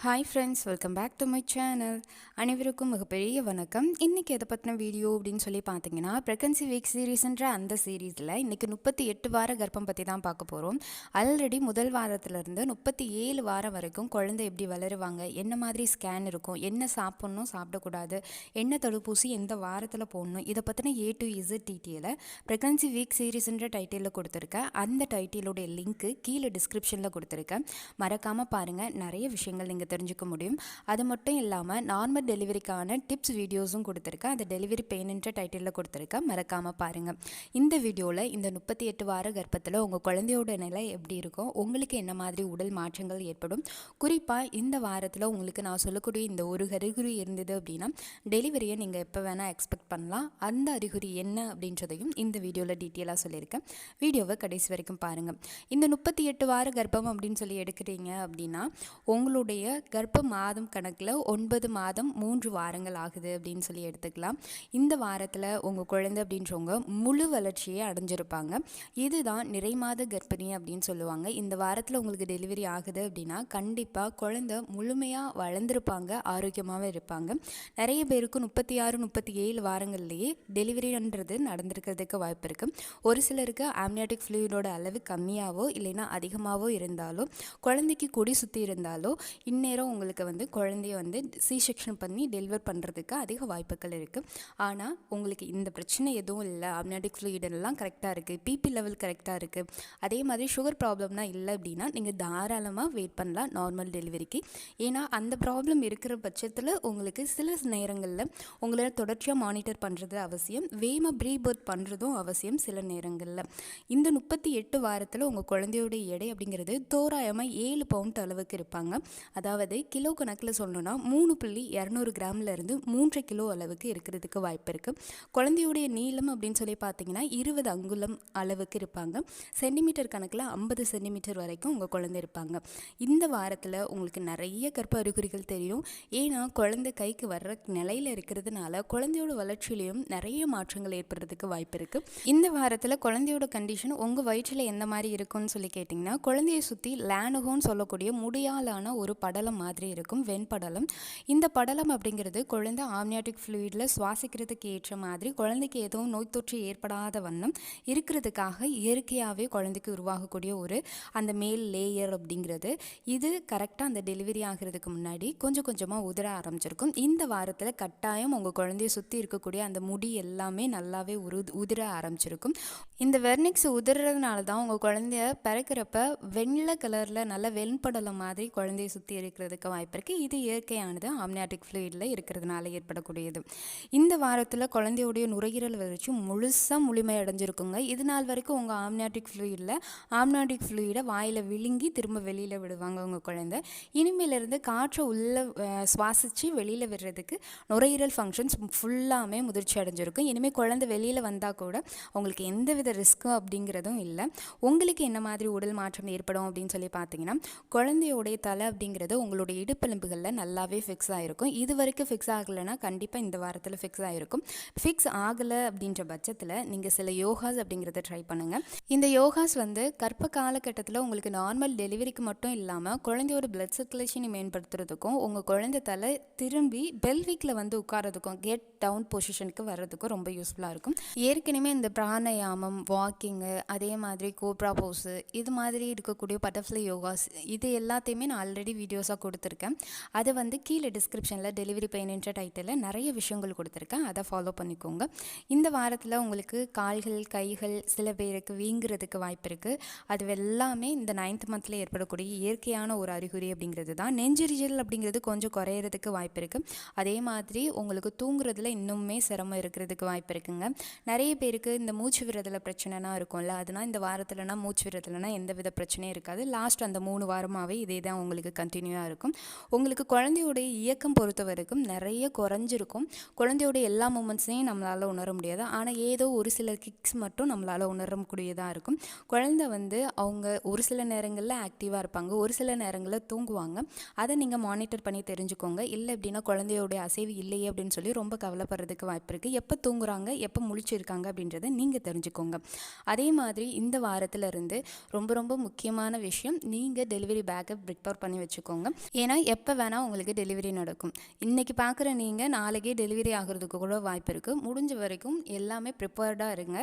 Hi friends, welcome back to my channel. அனைவருக்கும் மிகப்பெரிய வணக்கம். இன்றைக்கி எதை பற்றின வீடியோ அப்படின்னு சொல்லி பார்த்தீங்கன்னா, ப்ரெக்னன்சி வீக் சீரீஸ்ன்ற அந்த சீரீஸில் இன்றைக்கி 38 வார கர்ப்பம் பற்றி தான் பார்க்க போகிறோம். ஆல்ரெடி முதல் வாரத்திலேருந்து 37 வாரம் வரைக்கும் குழந்தை எப்படி வளருவாங்க, என்ன மாதிரி ஸ்கேன் இருக்கும், என்ன சாப்பிட்ணும் சாப்பிடக்கூடாது, என்ன தடுப்பூசி எந்த வாரத்தில் போடணும், இதை பற்றின A to Z டீட்டெயிலை ப்ரெக்னன்சி வீக் சீரீஸ்ன்ற டைட்டிலில் கொடுத்துருக்கேன். அந்த டைட்டிலோடைய லிங்க்கு கீழே டிஸ்கிரிப்ஷனில் கொடுத்துருக்கேன். மறக்காமல் பாருங்கள், நிறைய விஷயங்கள் நீங்கள் தெரிஞ்சுக்க முடியும். அது மட்டும் இல்லாமல் நார்மல் டெலிவரிக்கான டிப்ஸ் வீடியோஸும் கொடுத்துருக்கேன். அது டெலிவரி பெயின்ன்ற டைட்டிலில் கொடுத்துருக்கேன். மறக்காமல் பாருங்கள். இந்த வீடியோவில் இந்த 38 வார கர்ப்பத்தில் உங்கள் குழந்தையோட நிலை எப்படி இருக்கும், உங்களுக்கு என்ன மாதிரி உடல் மாற்றங்கள் ஏற்படும், குறிப்பாக இந்த வாரத்தில் உங்களுக்கு நான் சொல்லக்கூடிய இந்த ஒரு அறிகுறி இருந்தது அப்படின்னா டெலிவரியை நீங்கள் எப்போ வேணால் எக்ஸ்பெக்ட் பண்ணலாம். அந்த அறிகுறி என்ன அப்படின்றதையும் இந்த வீடியோவில் டீட்டெயிலாக சொல்லியிருக்கேன். வீடியோவை கடைசி வரைக்கும் பாருங்கள். இந்த 38 வார கர்ப்பம் அப்படின்னு சொல்லி எடுக்கிறீங்க அப்படின்னா உங்களுடைய கர்ப்ப மாதம் கணக்கில் 9 மாதம் 3 வாரங்கள் ஆகுது அப்படின்னு சொல்லி எடுத்துக்கலாம். இந்த வாரத்தில் உங்கள் குழந்தை அப்படின்றவங்க முழு வளர்ச்சியை அடைஞ்சிருப்பாங்க. இதுதான் நிறைமாத கர்ப்பிணி அப்படின்னு சொல்லுவாங்க. இந்த வாரத்தில் உங்களுக்கு டெலிவரி ஆகுது அப்படின்னா கண்டிப்பாக குழந்தை முழுமையாக வளர்ந்துருப்பாங்க, ஆரோக்கியமாகவும் இருப்பாங்க. நிறைய பேருக்கு 36 37 வாரங்கள்லேயே டெலிவரின்றது நடந்திருக்கிறதுக்கு வாய்ப்பு இருக்குது. ஒரு சிலருக்கு ஆம்னியாட்டிக் ஃப்ளூயிடோட அளவு கம்மியாகவோ இல்லைன்னா அதிகமாகவோ இருந்தாலோ, குழந்தைக்கு கொடி சுற்றி இருந்தாலோ இந்நேரம் உங்களுக்கு குழந்தைய சி செக்ஷன் பண்ணி டெலிவர் பண்ணுறதுக்கு அதிக வாய்ப்புகள் இருக்குது. ஆனால் உங்களுக்கு இந்த பிரச்சனை எதுவும் இல்லை, அம்னியாட்டிக் ஃப்ளூயிடெல்லாம் கரெக்டாக இருக்குது, பிபி லெவல் கரெக்டாக இருக்குது, அதே மாதிரி சுகர் ப்ராப்ளம்லாம் இல்லை அப்படின்னா நீங்கள் தாராளமாக வெயிட் பண்ணலாம் நார்மல் டெலிவரிக்கு. ஏன்னா அந்த ப்ராப்ளம் இருக்கிற பட்சத்தில் உங்களுக்கு சில நேரங்களில் உங்களால் தொடர்ச்சியாக மானிட்டர் பண்ணுறது அவசியம், வேகமாக ப்ரீ பர்த் பண்ணுறதும் அவசியம். சில நேரங்களில் இந்த 38 வாரத்தில் உங்கள் குழந்தையோட எடை அப்படிங்கிறது தோராயமாக 7 பவுண்ட் அளவுக்கு இருப்பாங்க. அதாவது கிலோ கணக்கில் சொல்லணும்னா 3.200 கிராம்லேருந்து 3 கிலோ அளவுக்கு இருக்கிறதுக்கு வாய்ப்பு இருக்குது. குழந்தையுடைய நீளம் அப்படின்னு சொல்லி பார்த்தீங்கன்னா 20 அங்குலம் அளவுக்கு இருப்பாங்க. சென்டிமீட்டர் கணக்கில் 50 சென்டிமீட்டர் வரைக்கும் உங்கள் குழந்தை இருப்பாங்க. இந்த வாரத்தில் உங்களுக்கு நிறைய கர்ப்ப அறிகுறிகள் தெரியும். ஏன்னா குழந்தை கைக்கு வர்ற நிலையில் இருக்கிறதுனால குழந்தையோட வளர்ச்சியிலையும் நிறைய மாற்றங்கள் ஏற்படுறதுக்கு வாய்ப்பு இருக்குது. இந்த வாரத்தில் குழந்தையோட கண்டிஷன் உங்கள் வயிற்றில் எந்த மாதிரி இருக்குன்னு சொல்லி கேட்டிங்கன்னா, குழந்தையை சுற்றி லேனுகோன்னு சொல்லக்கூடிய முடியாலான ஒரு படலம் மாதிரி இருக்கும், வெண்படலம். இந்த படலம் அப்படிங்கிறது குழந்தை ஆம்னியாட்டிக் ஃப்ளூயிடில் சுவாசிக்கிறதுக்கு ஏற்ற மாதிரி குழந்தைக்கு எதுவும் நோய் தொற்று ஏற்படாத வண்ணம் இருக்கிறதுக்காக இயற்கையாகவே குழந்தைக்கு உருவாகக்கூடிய ஒரு அந்த மேல் லேயர் அப்படிங்கிறது இது கரெக்டாக அந்த டெலிவரி ஆகிறதுக்கு முன்னாடி கொஞ்சம் கொஞ்சமாக உதிர ஆரம்பிச்சிருக்கும். இந்த வாரத்தில் கட்டாயம் உங்கள் குழந்தைய சுற்றி இருக்கக்கூடிய அந்த முடி எல்லாமே நல்லாவே உதிர ஆரம்பிச்சிருக்கும். இந்த வெர்னிக்ஸ் உதிர்றதுனால தான் உங்கள் குழந்தைய பிறக்கிறப்ப வெள்ளை கலரில் நல்ல வெண்படலம் மாதிரி குழந்தைய சுற்றி இருக்கிறதுக்கு வாய்ப்பு இருக்குது. இது இயற்கையானது, ஆம்னியாட்டிக் ஃப்ளூயிடில் இருக்கிறதுனால ஏற்படக்கூடியது. இந்த வாரத்தில் குழந்தையுடைய நுரையீரல் வளர்ச்சி முழுசாக முழுமையடைஞ்சிருக்குங்க. இது நாள் வரைக்கும் உங்கள் ஆம்னியாட்டிக் ஃப்ளூயிடை வாயில் விழுங்கி திரும்ப வெளியில் விடுவாங்க உங்கள் குழந்தை. இனிமேலிருந்து காற்றை உள்ளே சுவாசித்து வெளியில் விடுறதுக்கு நுரையீரல் ஃபங்க்ஷன்ஸ் ஃபுல்லாமே முதிர்ச்சி அடைஞ்சிருக்கும். இனிமேல் குழந்தை வெளியில் வந்தால் கூட அவங்களுக்கு எந்தவித ரிஸ்க்கும் அப்படிங்கிறதும் இல்லை. உங்களுக்கு என்ன மாதிரி உடல் மாற்றம் ஏற்படும் அப்படின்னு சொல்லி பார்த்தீங்கன்னா, குழந்தையோடைய தலை அப்படிங்கிறது உங்களுடைய இடுப்பெலும்புகளில் நல்லாவே ஃபிக்ஸ் ஆகிருக்கும். இது வரைக்கும் ஃபிக்ஸ் ஆகலைன்னா கண்டிப்பாக இந்த வாரத்தில் ஃபிக்ஸ் ஆகிருக்கும். ஃபிக்ஸ் ஆகலை அப்படின்ற பட்சத்தில் நீங்கள் சில யோகாஸ் அப்படிங்கிறத ட்ரை பண்ணுங்கள். இந்த யோகாஸ் கர்ப்ப காலகட்டத்தில் உங்களுக்கு நார்மல் டெலிவரிக்கு மட்டும் இல்லாமல் குழந்தையோட பிளட் சர்க்குலேஷனை மேம்படுத்துறதுக்கும் உங்கள் குழந்தை தலை திரும்பி பெல்விக்கில் உட்காரதுக்கும் கெட் டவுன் பொசிஷனுக்கு வர்றதுக்கும் ரொம்ப யூஸ்ஃபுல்லாக இருக்கும். ஏற்கனவே இந்த பிராணயாமம், வாக்கிங்கு, அதே மாதிரி கோப்ரா போஸு, இது மாதிரி இருக்கக்கூடிய பட்டர்ஃப்ளை யோகாஸ், இது எல்லாத்தையுமே நான் ஆல்ரெடி வீடியோஸாக கொடுத்துருக்கேன். அதை கீழே டிஸ்கிரிப்ஷனில் டெலிவரி பெயின்ன்ற டைட்டிலில் நிறைய விஷயங்கள் கொடுத்துருக்கேன். அதை ஃபாலோ பண்ணிக்கோங்க. இந்த வாரத்தில் உங்களுக்கு கால்கள், கைகள் சில பேருக்கு வீங்குறதுக்கு வாய்ப்பு இருக்குது. அது எல்லாமே இந்த 9th மந்தில் ஏற்படக்கூடிய இயற்கையான ஒரு அறிகுறி அப்படிங்கிறது தான். நெஞ்செரிச்சல் அப்படிங்கிறது கொஞ்சம் குறையிறதுக்கு வாய்ப்பு இருக்குது. அதே மாதிரி உங்களுக்கு தூங்குறதுல இன்னுமே சிரமம் இருக்கிறதுக்கு வாய்ப்பு இருக்குங்க. நிறைய பேருக்கு இந்த மூச்சு விடுறதுல பிரச்சனைனா இருக்கும்ல, அதனால் இந்த வாரத்தில்னா மூச்சு விடுறதுலனா எந்த வித பிரச்சனையும் இருக்காது. லாஸ்ட் அந்த 3 வாரமாகவே இதே தான் உங்களுக்கு கண்டினியூவாக இருக்கும். உங்களுக்கு குழந்தையோடைய இயக்கம் பொறுத்த வரைக்கும் நிறைய குறைஞ்சிருக்கும். குழந்தையோடைய எல்லா மூமெண்ட்ஸையும் நம்மளால் உணர முடியாது. ஆனால் ஏதோ ஒரு சில கிக்ஸ் மட்டும் நம்மளால் உணரக்கூடியதாக இருக்கும். குழந்தை அவங்க ஒரு சில நேரங்களில் ஆக்டிவாக இருப்பாங்க, ஒரு சில நேரங்களில் தூங்குவாங்க. அதை நீங்கள் மானிட்டர் பண்ணி தெரிஞ்சுக்கோங்க. இல்லை அப்படின்னா குழந்தையோடைய அசைவு இல்லையே அப்படின்னு சொல்லி ரொம்ப கவலைப்படுறதுக்கு வாய்ப்பு இருக்குது. எப்போ தூங்குறாங்க, எப்போ முழிச்சிருக்காங்க அப்படின்றத நீங்கள் தெரிஞ்சுக்கோங்க. அதே மாதிரி இந்த வாரத்தில் இருந்து ரொம்ப ரொம்ப முக்கியமான விஷயம், நீங்கள் டெலிவரி பேக்கை ப்ரிப்பேர் பண்ணி வச்சுக்கோங்க. ஏன்னா எப்போ வேணால் உங்களுக்கு டெலிவரி நடக்கும். இன்றைக்கி பார்க்குற நீங்கள் நாளைக்கே டெலிவரி ஆகிறதுக்கு கூட வாய்ப்பு இருக்குது. முடிஞ்ச வரைக்கும் எல்லாமே ப்ரிப்பேர்டாக இருங்க.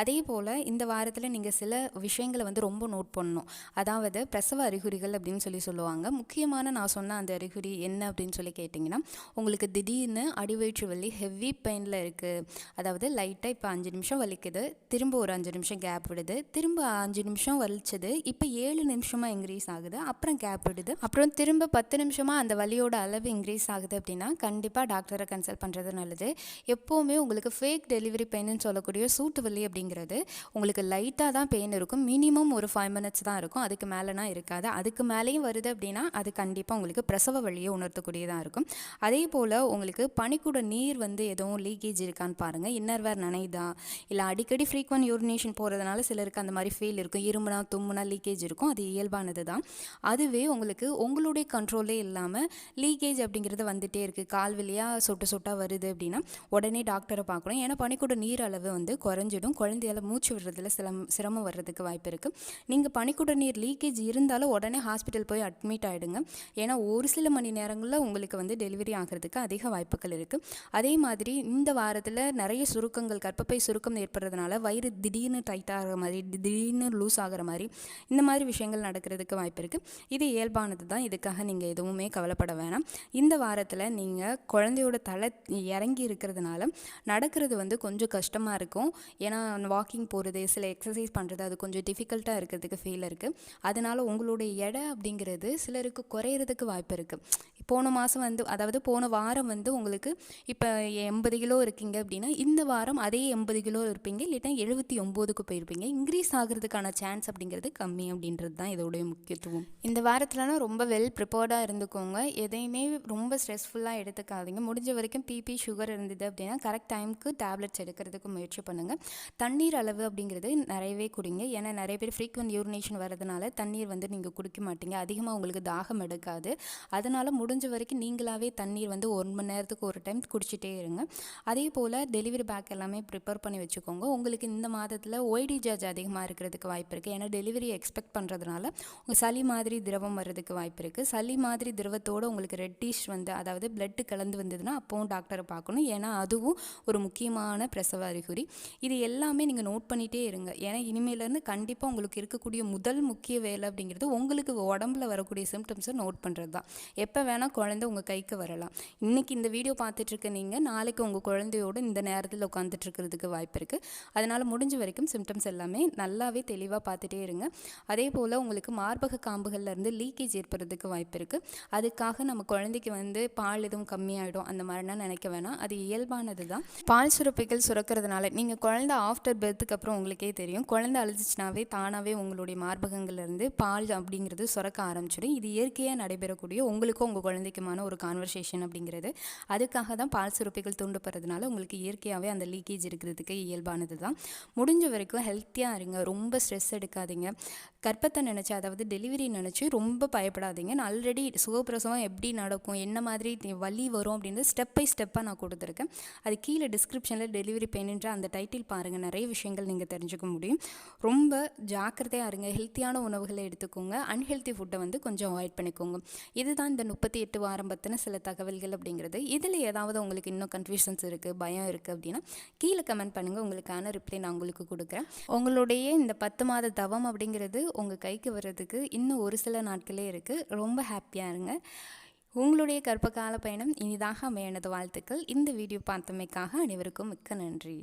அதே போல் இந்த வாரத்தில் நீங்கள் சில விஷயங்களை வந்து ரொம்ப நோட் பண்ணணும். அதாவது பிரசவ அறிகுறிகள் அப்படின்னு சொல்லுவாங்க. முக்கியமான நான் சொன்ன அந்த அறிகுறி என்ன அப்படின்னு சொல்லி கேட்டிங்கன்னா, உங்களுக்கு திடீர்னு அடிவயிற்று வலி ஹெவி பெயினில் இருக்குது. அதாவது லைட்டாக இப்போ 5 நிமிஷம் வலிக்குது, திரும்ப ஒரு 5 நிமிஷம் கேப் விடுது, திரும்ப 5 நிமிஷம் வலிச்சது, இப்போ 7 நிமிஷமாக இன்க்ரீஸ் ஆகுது, அப்புறம் கேப் விடுது, அப்புறம் திரும்ப 10 நிமிஷமாக அந்த வலியோட அளவு இன்க்ரீஸ் ஆகுது அப்படின்னா கண்டிப்பாக டாக்டரை கன்சல்ட் பண்ணுறது நல்லது. எப்போவுமே உங்களுக்கு ஃபேக் டெலிவரி பெயின்னு சொல்லக்கூடிய சூட்டு வலி அப்படிங்கிறது உங்களுக்கு லைட்டாக தான் பெயின் இருக்கும். மினிமம் ஒரு 5 மினிட்ஸ் தான் இருக்கும், அதுக்கு மேலேனா இருக்காது. அதுக்கு மேலேயும் வருது அப்படின்னா அது கண்டிப்பாக உங்களுக்கு பிரசவ வலியை உணர்த்தக்கூடியதாக இருக்கும். அதே போல் உங்களுக்கு பனிக்கூட நீர் வந்து எதுவும் லீக்கேஜ் இருக்கான்னு பாருங்கள். இன்னர்வேர் நனைதா, இல்லை அடிக்கடி ஃப்ரீக்வெண்ட் யூரினேஷன் போகிறதுனால சிலருக்கு அந்த மாதிரி ஃபீல் இருக்கும். இருமுனா தும்முனா லீக்கேஜ் இருக்கும், அது இயல்பானது தான். அதுவே உங்களுக்கு உங்களுடைய கண்ட்ரோலே இல்லாமல் லீக்கேஜ் அப்படிங்கிறது வந்துகிட்டே இருக்குது, கால் வழியாக சொட்டு சொட்டாக வருது அப்படின்னா உடனே டாக்டரை பார்க்கணும். ஏன்னா பனிக்கூட நீர் அளவு வந்து குறைஞ்சிடும், குழந்தையால் மூச்சு விடுறதுல சிரமம் வர்றதுக்கு வாய்ப்பு இருக்குது. நீங்கள் பனிக்கூட நீர் லீக்கேஜ் இருந்தாலும் உடனே ஹாஸ்பிட்டல் போய் அட்மிட் ஆகிடுங்க. ஏன்னா ஒரு சில மணி நேரங்களில் உங்களுக்கு வந்து டெலிவரி ஆகிறதுக்கு அதிக வாய்ப்புகள் இருக்குது. அதே மாதிரி இந்த வாரத்தில் நிறைய சுருக்கங்கள், கர்ப்பப்பை சுருக்கம் ஏற்படுறதுனால வயிறு திடீர்னு டைட் ஆகிற மாதிரி, திடீர்னு லூஸ் ஆகிற மாதிரி, இந்த மாதிரி விஷயங்கள் நடக்கிறதுக்கு வாய்ப்பு இருக்குது. இது இயல்பானது தான், இதுக்காக நீங்கள் எதுவுமே கவலைப்பட வேணாம். இந்த வாரத்தில் நீங்கள் குழந்தையோட தலை இறங்கி இருக்கிறதுனால நடக்கிறது வந்து கொஞ்சம் கஷ்டமாக இருக்கும். ஏன்னா வாக்கிங் போகிறது, சில எக்ஸசைஸ் பண்ணுறது அது கொஞ்சம் டிஃபிகல்ட்டாக இருக்கிறதுக்கு ஃபீல் இருக்குது. அதனால் உங்களுடைய எடை அப்படிங்கிறது சிலருக்கு குறையிறதுக்கு வாய்ப்பு இருக்குது. போன மாதம் வந்து, அதாவது போன வாரம் வந்து உங்களுக்கு இப்போ 80 கிலோ இருக்கீங்க அப்படின்னா இந்த வாரம் அதே 80 கிலோ இருப்பீங்க, இல்லைன்னா 79க்கு போயிருப்பீங்க. இன்க்ரீஸ் ஆகிறதுக்கான சான்ஸ் அப்படிங்கிறது கம்மி அப்படின்றது தான் இதோடைய முக்கியத்துவம். இந்த வாரத்தில்னா ரொம்ப வெல் ப்ரிப்பேர்டாக இருந்துக்கோங்க. எதையுமே ரொம்ப ஸ்ட்ரெஸ்ஃபுல்லாக எடுத்துக்காதீங்க. முடிஞ்ச வரைக்கும் பிபி சுகர் இருந்தது அப்படின்னா கரெக்ட் டைமுக்கு டேப்லெட்ஸ் எடுக்கிறதுக்கு முயற்சி பண்ணுங்கள். தண்ணீர் அளவு அப்படிங்கிறது நிறையவே குடிங்க. ஏன்னா நிறைய பேர் ஃப்ரீக்வெண்ட் யூரினேஷன் வரதுனால தண்ணீர் வந்து நீங்கள் குடிக்க மாட்டீங்க, அதிகமாக உங்களுக்கு தாகம் எடுக்காது. அதனால் முடிஞ்ச வரைக்கும் நீங்களாகவே தண்ணீர் வந்து 1 மணி நேரத்துக்கு ஒரு டைம் குடிச்சிட்டே இருங்க. அதே போல் டெலிவரி பேக் எல்லாமே ப்ரிப்பேர் பண்ணி வச்சுக்கோங்க. உங்களுக்கு இந்த மாதத்தில் ஒய்டி சார்ஜ் அதிகமாக இருக்கிறதுக்கு வாய்ப்பு இருக்குது. ஏன்னா டெலிவரி எக்ஸ்பெக்ட் பண்ணுறதுனால உங்கள் சளி மாதிரி திரவம் வர்றதுக்கு வாய்ப்பு இருக்குது. சளி மாதிரி திரவத்தோடு உங்களுக்கு ரெட்டிஷ் வந்து, அதாவது பிளட்டு கலந்து வந்ததுன்னா அப்போவும் டாக்டரை பார்க்கணும். ஏன்னா அதுவும் ஒரு முக்கியமான பிரசவ அறிகுறி. இது எல்லாமே நீங்கள் நோட் பண்ணிகிட்டே இருங்க. ஏன்னா இனிமேலேருந்து கண்டிப்பாக உங்களுக்கு இருக்கக்கூடிய முதல் முக்கிய வேலை அப்படிங்கிறது உங்களுக்கு உடம்புல வரக்கூடிய சிம்டம்ஸை நோட் பண்ணுறது தான். எப்போ வேணால் குழந்தை உங்கள் கைக்கு வரலாம். இன்றைக்கி இந்த வீடியோ பார்த்துட்ருக்க நீங்கள் நாளைக்கு உங்கள் குழந்தையோடு இந்த நேரத்தில் உட்காந்துட்ருக்கிறதுக்கு வாய்ப்பு இருக்குது. அதனால் முடிஞ்ச வரைக்கும் சிம்டம்ஸ் எல்லாமே நல்லாவே தெளிவாக பார்த்துட்டே இருங்க. அதே போல் உங்களுக்கு மார்பக காம்புகள்லேருந்து லீக்கேஜ் ஏற்படுறதுக்கு வாய்ப்பு இருக்குது. அதுக்காக நம்ம குழந்தைக்கு வந்து பால் எதுவும் கம்மியாகிடும் அந்த மாதிரிலாம் நினைக்க வேணாம், அது இயல்பானது தான். பால் சுரப்பிகள் சுரக்கிறதுனால நீங்கள் குழந்தை ஆஃப்டர் பர்த்துக்கு அப்புறம் உங்களுக்கே தெரியும், குழந்தை அழுதுச்சுனாவே தானாகவே உங்களுடைய மார்பகங்கள்லேருந்து பால் அப்படிங்கிறது சுரக்க ஆரம்பிச்சிடும். இது இயற்கையாக நடைபெறக்கூடிய உங்களுக்கும் உங்கள் குழந்தைக்குமான ஒரு கான்வர்சேஷன் அப்படிங்கிறது. அதுக்காக தான் பால் சுரப்பிகள் தூண்டப்படுறதுனால உங்களுக்கு இயற்கையாகவே அந்த லீக்கேஜ் இருக்கிறதுக்கு இயல்பானது தான். முடிஞ்ச வரைக்கும் ஹெல்த்தியாக இருங்க, ரொம்ப ஸ்ட்ரெஸ் எடுக்காதீங்க. கர்ப்பத்தை நினச்சி, அதாவது டெலிவரி நினச்சி ரொம்ப பயப்படாதீங்க. நான் ஆல்ரெடி சுகப்பிரசவம் எப்படி நடக்கும், என்ன மாதிரி வலி வரும் அப்படின்றது ஸ்டெப் பை ஸ்டெப்பாக நான் கொடுத்துருக்கேன். அது கீழே டிஸ்கிரிப்ஷனில் டெலிவரி பெயின்ன்ற அந்த டைட்டில் பாருங்கள், நிறைய விஷயங்கள் நீங்கள் தெரிஞ்சுக்க முடியும். ரொம்ப ஜாக்கிரதையாக இருங்க, ஹெல்த்தியான உணவுகளை எடுத்துக்கோங்க, அன்ஹெல்த்தி ஃபுட்டை வந்து கொஞ்சம் அவாய்ட் பண்ணிக்கோங்க. இதுதான் இந்த 38 வாரம் பற்றின சில தகவல்கள் அப்படிங்கிறது. இதில் ஏதாவது உங்களுக்கு இன்னும் கன்ஃபியூஷன்ஸ் இருக்குது, பயம் இருக்குது அப்படின்னா கீழே கமெண்ட் பண்ணுங்கள், உங்களுக்கான ரிப்ளை நான் உங்களுக்கு கொடுக்குறேன். உங்களுடைய இந்த 10 மாத தவம் அப்படிங்கிறது உங்கள் கைக்கு வர்றதுக்கு இன்னும் ஒரு சில நாட்களே இருக்குது. ரொம்ப ஹாப்பியாக இருங்க. உங்களுடைய கர்ப்பகால பயணம் இனிதாக அமைய எனது வாழ்த்துக்கள். இந்த வீடியோ பார்த்தமைக்காக அனைவருக்கும் மிக்க நன்றி.